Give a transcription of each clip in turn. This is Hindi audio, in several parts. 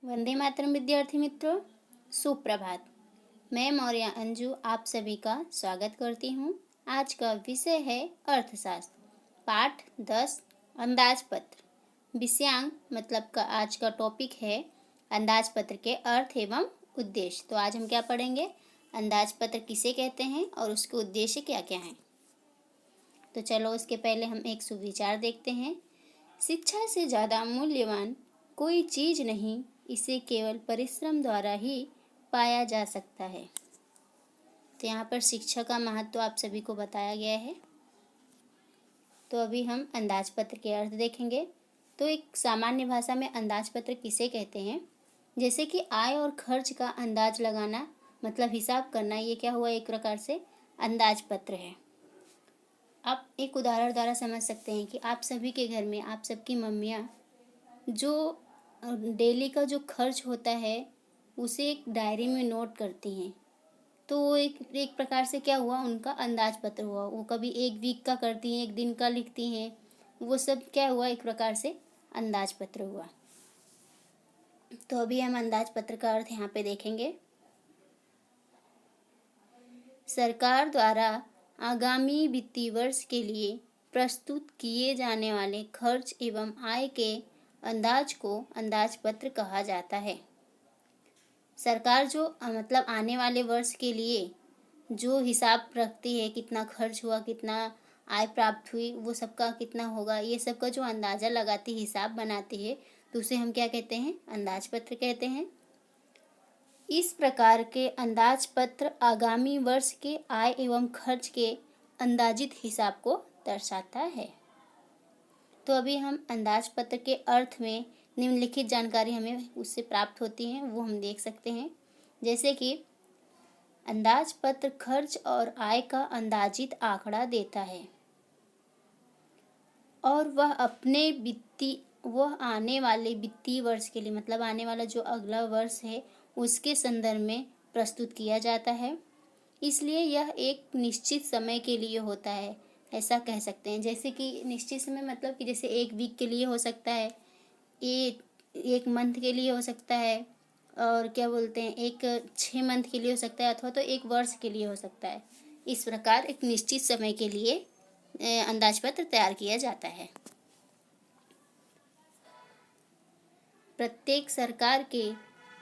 वंदे मातरम विद्यार्थी मित्रों, सुप्रभात। मैं मौर्य अंजू आप सभी का स्वागत करती हूँ। आज का विषय है अर्थशास्त्र, पाठ 10 अंदाजपत्र। विषयांक मतलब का आज का टॉपिक है अंदाजपत्र के अर्थ एवं उद्देश्य। तो आज हम क्या पढ़ेंगे, अंदाजपत्र किसे कहते हैं और उसके उद्देश्य क्या क्या हैं। तो चलो उसके पहले हम एक सुविचार देखते हैं। शिक्षा से ज़्यादा मूल्यवान कोई चीज़ नहीं, इसे केवल परिश्रम द्वारा ही पाया जा सकता है। तो यहाँ पर शिक्षा का महत्व आप सभी को बताया गया है। तो अभी हम अंदाजपत्र के अर्थ देखेंगे। तो एक सामान्य भाषा में अंदाजपत्र किसे कहते हैं, जैसे कि आय और खर्च का अंदाज लगाना, मतलब हिसाब करना, ये क्या हुआ, एक प्रकार से अंदाजपत्र है। आप एक उदाहरण द्वारा समझ सकते हैं कि आप सभी के घर में आप सबकी मम्मियाँ जो डेली का जो खर्च होता है उसे एक डायरी में नोट करती हैं। तो वो एक प्रकार से क्या हुआ, उनका अंदाजपत्र हुआ। वो कभी एक वीक का करती हैं, एक दिन का लिखती हैं, वो सब क्या हुआ, एक प्रकार से अंदाजपत्र हुआ। तो अभी हम अंदाजपत्र का अर्थ यहाँ पे देखेंगे। सरकार द्वारा आगामी वित्तीय वर्ष के लिए प्रस्तुत किए जाने वाले खर्च एवं आय के अंदाज को अंदाजपत्र कहा जाता है। सरकार जो मतलब आने वाले वर्ष के लिए जो हिसाब रखती है, कितना खर्च हुआ, कितना आय प्राप्त हुई, वो सबका कितना होगा, ये सब का जो अंदाज़ा लगाती है, हिसाब बनाती है, तो उसे हम क्या कहते हैं, अंदाजपत्र कहते हैं। इस प्रकार के अंदाजपत्र आगामी वर्ष के आय एवं खर्च के अंदाजित हिसाब को दर्शाता है। तो अभी हम अंदाजपत्र के अर्थ में निम्नलिखित जानकारी हमें उससे प्राप्त होती है, वो हम देख सकते हैं। जैसे कि अंदाजपत्र खर्च और आय का अंदाजित आंकड़ा देता है और वह आने वाले वित्तीय वर्ष के लिए, मतलब आने वाला जो अगला वर्ष है उसके संदर्भ में प्रस्तुत किया जाता है। इसलिए यह एक निश्चित समय के लिए होता है, ऐसा कह सकते हैं। जैसे कि निश्चित समय मतलब कि जैसे एक वीक के लिए हो सकता है, एक मंथ के लिए हो सकता है, और क्या बोलते हैं, एक 6 मंथ के लिए हो सकता है, अथवा तो एक वर्ष के लिए हो सकता है। इस प्रकार एक निश्चित समय के लिए अंदाजपत्र तैयार किया जाता है। प्रत्येक सरकार के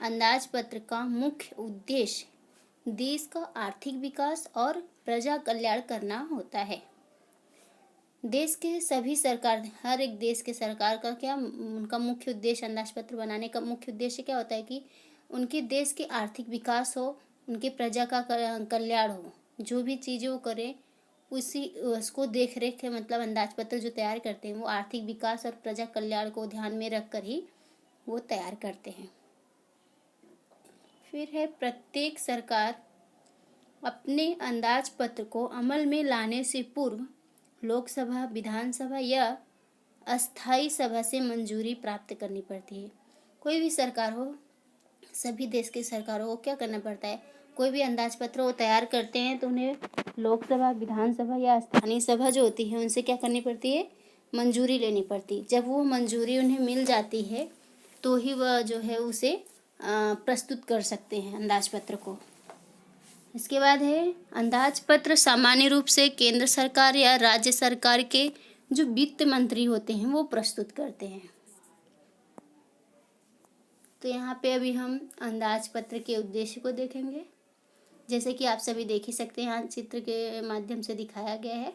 अंदाजपत्र का मुख्य उद्देश्य देश का आर्थिक विकास और प्रजा कल्याण करना होता है। देश के सभी सरकार, हर एक देश के सरकार का क्या, उनका मुख्य उद्देश्य, अंदाजपत्र बनाने का मुख्य उद्देश्य क्या होता है कि उनके देश के आर्थिक विकास हो, उनके प्रजा का कल्याण हो। जो भी चीज़ें वो करें उसको देख रेख के, मतलब अंदाजपत्र जो तैयार करते हैं वो आर्थिक विकास और प्रजा कल्याण को ध्यान में रख कर ही वो तैयार करते हैं। फिर है, प्रत्येक सरकार अपने अंदाजपत्र को अमल में लाने से पूर्व लोकसभा, विधानसभा या अस्थाई सभा से मंजूरी प्राप्त करनी पड़ती है। कोई भी सरकार हो, सभी देश के सरकारों को क्या करना पड़ता है, कोई भी अंदाजपत्र वो तैयार करते हैं तो उन्हें लोकसभा, विधानसभा या स्थानीय सभा जो होती है उनसे क्या करनी पड़ती है, मंजूरी लेनी पड़ती है। जब वो मंजूरी उन्हें मिल जाती है तो ही वह जो है उसे प्रस्तुत कर सकते हैं अंदाजपत्र को। इसके बाद है, अंदाजपत्र सामान्य रूप से केंद्र सरकार या राज्य सरकार के जो वित्त मंत्री होते हैं वो प्रस्तुत करते हैं। तो यहाँ पे अभी हम अंदाजपत्र के उद्देश्य को देखेंगे। जैसे कि आप सभी देख ही सकते हैं, यहाँ चित्र के माध्यम से दिखाया गया है।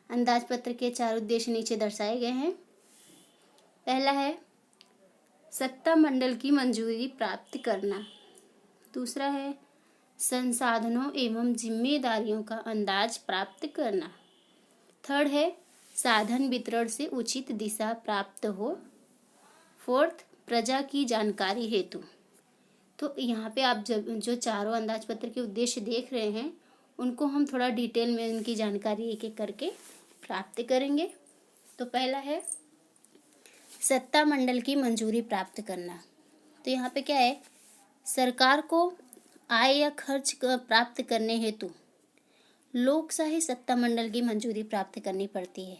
अंदाजपत्र के 4 उद्देश्य नीचे दर्शाए गए हैं। पहला है सत्ता मंडल की मंजूरी प्राप्त करना। दूसरा है संसाधनों एवं जिम्मेदारियों का अंदाज प्राप्त करना। थर्ड है साधन वितरण से उचित दिशा प्राप्त हो। फोर्थ, प्रजा की जानकारी हेतु। तो यहाँ पे आप जो चारों अंदाजपत्र के उद्देश्य देख रहे हैं उनको हम थोड़ा डिटेल में उनकी जानकारी एक एक करके प्राप्त करेंगे। तो पहला है सत्ता मंडल की मंजूरी प्राप्त करना। तो यहाँ पे क्या है, सरकार को आय या खर्च प्राप्त करने हेतु लोकशाही सत्ता मंडल की मंजूरी प्राप्त करनी पड़ती है।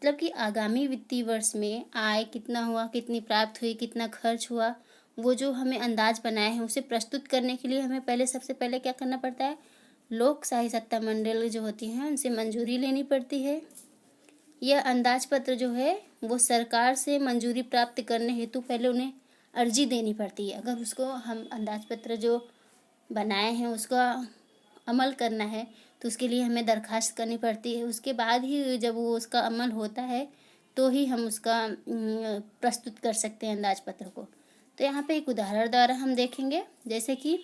मतलब कि आगामी वित्तीय वर्ष में आय कितना हुआ, कितनी प्राप्त हुई, कितना खर्च हुआ, वो जो हमें अंदाज बनाए हैं उसे प्रस्तुत करने के लिए हमें सबसे पहले क्या करना पड़ता है, लोकशाही सत्ता मंडल जो होती हैं उनसे मंजूरी लेनी पड़ती है। यह अंदाज पत्र जो है वो सरकार से मंजूरी प्राप्त करने हेतु पहले उन्हें अर्जी देनी पड़ती है। अगर उसको हम अंदाज पत्र जो बनाए हैं उसका अमल करना है तो उसके लिए हमें दरखास्त करनी पड़ती है। उसके बाद ही जब वो उसका अमल होता है तो ही हम उसका प्रस्तुत कर सकते हैं अंदाज पत्र को। तो यहाँ पे एक उदाहरण द्वारा हम देखेंगे, जैसे कि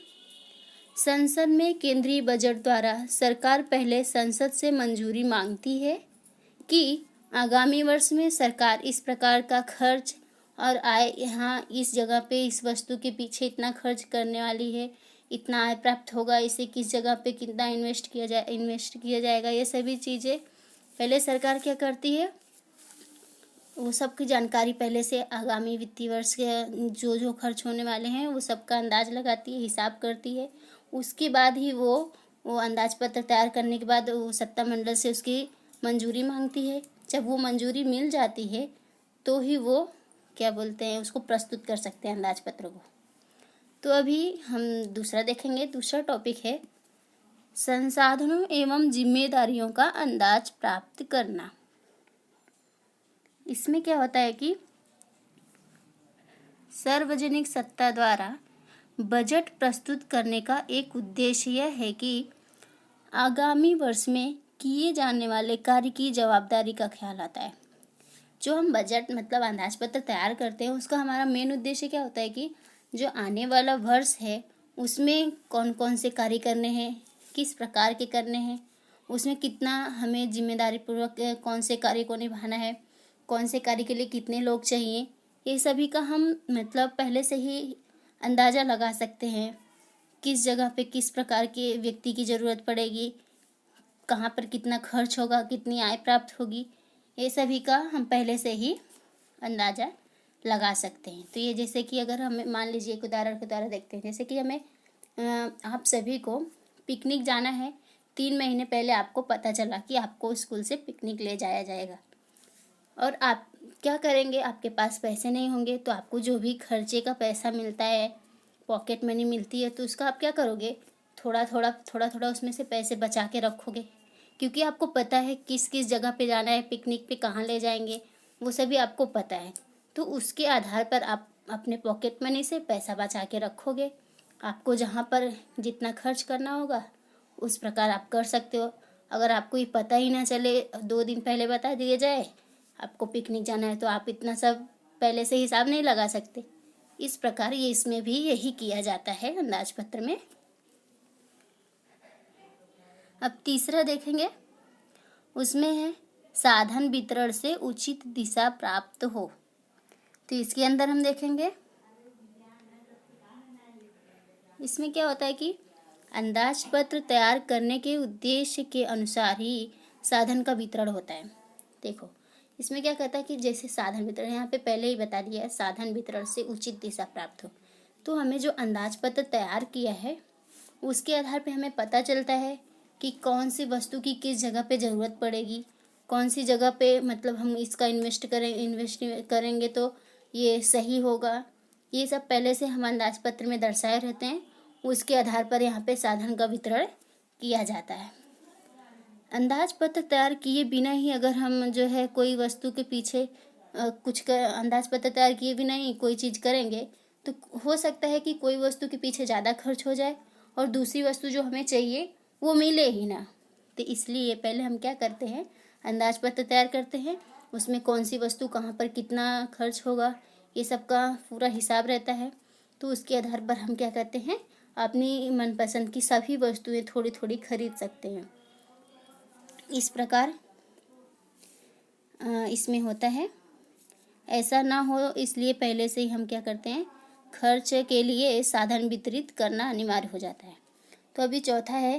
संसद में केंद्रीय बजट द्वारा सरकार पहले संसद से मंजूरी मांगती है कि आगामी वर्ष में सरकार इस प्रकार का खर्च और आय यहाँ इस जगह पे इस वस्तु के पीछे इतना खर्च करने वाली है, इतना आय प्राप्त होगा, इसे किस जगह पे कितना इन्वेस्ट किया जाएगा। ये सभी चीज़ें पहले सरकार क्या करती है, वो सब की जानकारी पहले से आगामी वित्तीय वर्ष के जो खर्च होने वाले हैं वो सबका अंदाज लगाती है, हिसाब करती है। उसके बाद ही वो अंदाज पत्र तैयार करने के बाद वो सत्ता मंडल से उसकी मंजूरी मांगती है। जब वो मंजूरी मिल जाती है तो ही वो क्या बोलते हैं, उसको प्रस्तुत कर सकते हैं अंदाज पत्र को। तो अभी हम दूसरा देखेंगे। दूसरा टॉपिक है संसाधनों एवं जिम्मेदारियों का अंदाज प्राप्त करना। इसमें क्या होता है कि सार्वजनिक सत्ता द्वारा बजट प्रस्तुत करने का एक उद्देश्य यह है कि आगामी वर्ष में किए जाने वाले कार्य की जवाबदारी का ख्याल आता है। जो हम बजट मतलब अंदाज पत्र तैयार करते हैं उसका हमारा मेन उद्देश्य क्या होता है कि जो आने वाला वर्ष है उसमें कौन कौन से कार्य करने हैं, किस प्रकार के करने हैं, उसमें कितना हमें जिम्मेदारी पूर्वक कौन से कार्य को निभाना है, कौन से कार्य के लिए कितने लोग चाहिए, ये सभी का हम मतलब पहले से ही अंदाज़ा लगा सकते हैं। किस जगह पे किस प्रकार के व्यक्ति की ज़रूरत पड़ेगी, कहाँ पर कितना खर्च होगा, कितनी आय प्राप्त होगी, ये सभी का हम पहले से ही अंदाज़ा लगा सकते हैं। तो ये जैसे कि अगर हमें मान लीजिए एक उदाहरण के द्वारा देखते हैं, जैसे कि हमें आप सभी को पिकनिक जाना है, 3 महीने पहले आपको पता चला कि आपको स्कूल से पिकनिक ले जाया जाएगा और आप क्या करेंगे, आपके पास पैसे नहीं होंगे तो आपको जो भी खर्चे का पैसा मिलता है, पॉकेट मनी मिलती है, तो उसका आप क्या करोगे, थोड़ा थोड़ा उसमें से पैसे बचा के रखोगे, क्योंकि आपको पता है किस किस जगह पे जाना है, पिकनिक पे कहाँ ले जाएंगे, वो सभी आपको पता है। तो उसके आधार पर आप अपने पॉकेट मनी से पैसा बचा के रखोगे। आपको जहाँ पर जितना खर्च करना होगा उस प्रकार आप कर सकते हो। अगर आपको ये पता ही ना चले, 2 दिन पहले बता दिया जाए आपको पिकनिक जाना है, तो आप इतना सब पहले से हिसाब नहीं लगा सकते। इस प्रकार ये इसमें भी यही किया जाता है अंदाज पत्र में। अब तीसरा देखेंगे, उसमें है साधन वितरण से उचित दिशा प्राप्त हो। तो इसके अंदर हम देखेंगे इसमें क्या होता है कि अंदाज पत्र तैयार करने के उद्देश्य के अनुसार ही साधन का वितरण होता है। देखो इसमें क्या कहता है कि जैसे साधन वितरण, यहाँ पे पहले ही बता दिया है, साधन वितरण से उचित दिशा प्राप्त हो। तो हमें जो अंदाज पत्र तैयार किया है उसके आधार पे हमें पता चलता है कि कौन सी वस्तु की किस जगह पे ज़रूरत पड़ेगी, कौन सी जगह पे मतलब हम इसका इन्वेस्ट करेंगे तो ये सही होगा। ये सब पहले से हम अंदाज पत्र में दर्शाए रहते हैं। उसके आधार पर यहाँ पे साधन का वितरण किया जाता है। अंदाज पत्र तैयार किए बिना ही अगर हम जो है कोई वस्तु के पीछे अंदाज पत्र तैयार किए बिना ही कोई चीज़ करेंगे तो हो सकता है कि कोई वस्तु के पीछे ज़्यादा खर्च हो जाए और दूसरी वस्तु जो हमें चाहिए वो मिले ही ना। तो इसलिए पहले हम क्या करते हैं, अंदाज पत्र तैयार करते हैं, उसमें कौन सी वस्तु कहाँ पर कितना खर्च होगा ये सब का पूरा हिसाब रहता है। तो उसके आधार पर हम क्या करते हैं, अपनी मनपसंद की सभी वस्तुएं थोड़ी थोड़ी खरीद सकते हैं। इस प्रकार इसमें होता है। ऐसा ना हो इसलिए पहले से ही हम क्या करते हैं, खर्च के लिए साधन वितरित करना अनिवार्य हो जाता है। तो अभी चौथा है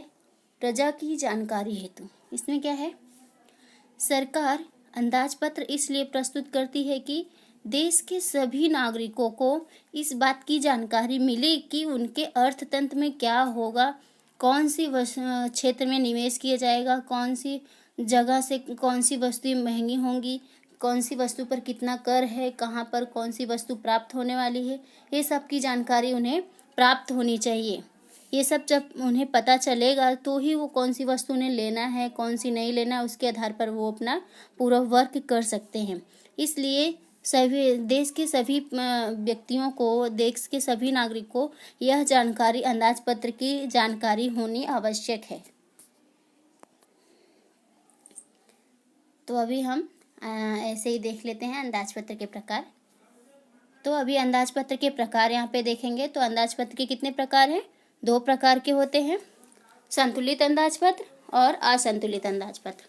प्रजा की जानकारी हेतु। इसमें क्या है, सरकार अंदाज पत्र इसलिए प्रस्तुत करती है कि देश के सभी नागरिकों को इस बात की जानकारी मिले कि उनके अर्थतंत्र में क्या होगा, कौन सी क्षेत्र में निवेश किया जाएगा, कौन सी जगह से कौन सी वस्तुएं महंगी होंगी, कौन सी वस्तु पर कितना कर है, कहाँ पर कौन सी वस्तु प्राप्त होने वाली है, ये सब की जानकारी उन्हें प्राप्त होनी चाहिए। ये सब जब उन्हें पता चलेगा तो ही वो कौन सी वस्तु उन्हें लेना है, कौन सी नहीं लेना, उसके आधार पर वो अपना पूरा वर्क कर सकते हैं। इसलिए सभी देश के सभी व्यक्तियों को, देश के सभी नागरिकों को यह जानकारी, अंदाजपत्र की जानकारी होनी आवश्यक है। तो अभी हम ऐसे ही देख लेते हैं अंदाजपत्र के प्रकार। तो अभी अंदाजपत्र के प्रकार यहाँ पे देखेंगे। तो अंदाजपत्र के कितने प्रकार हैं? 2 प्रकार के होते हैं, संतुलित अंदाजपत्र और असंतुलित अंदाजपत्र।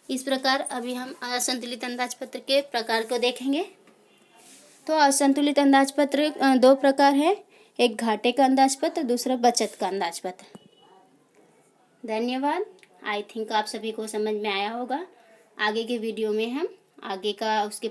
इस प्रकार अभी हम असंतुलित अंदाजपत्र के प्रकार को देखेंगे। तो असंतुलित अंदाजपत्र 2 प्रकार है, एक घाटे का अंदाजपत्र, दूसरा बचत का अंदाजपत्र। धन्यवाद। आई थिंक आप सभी को समझ में आया होगा। आगे के वीडियो में हम आगे का उसके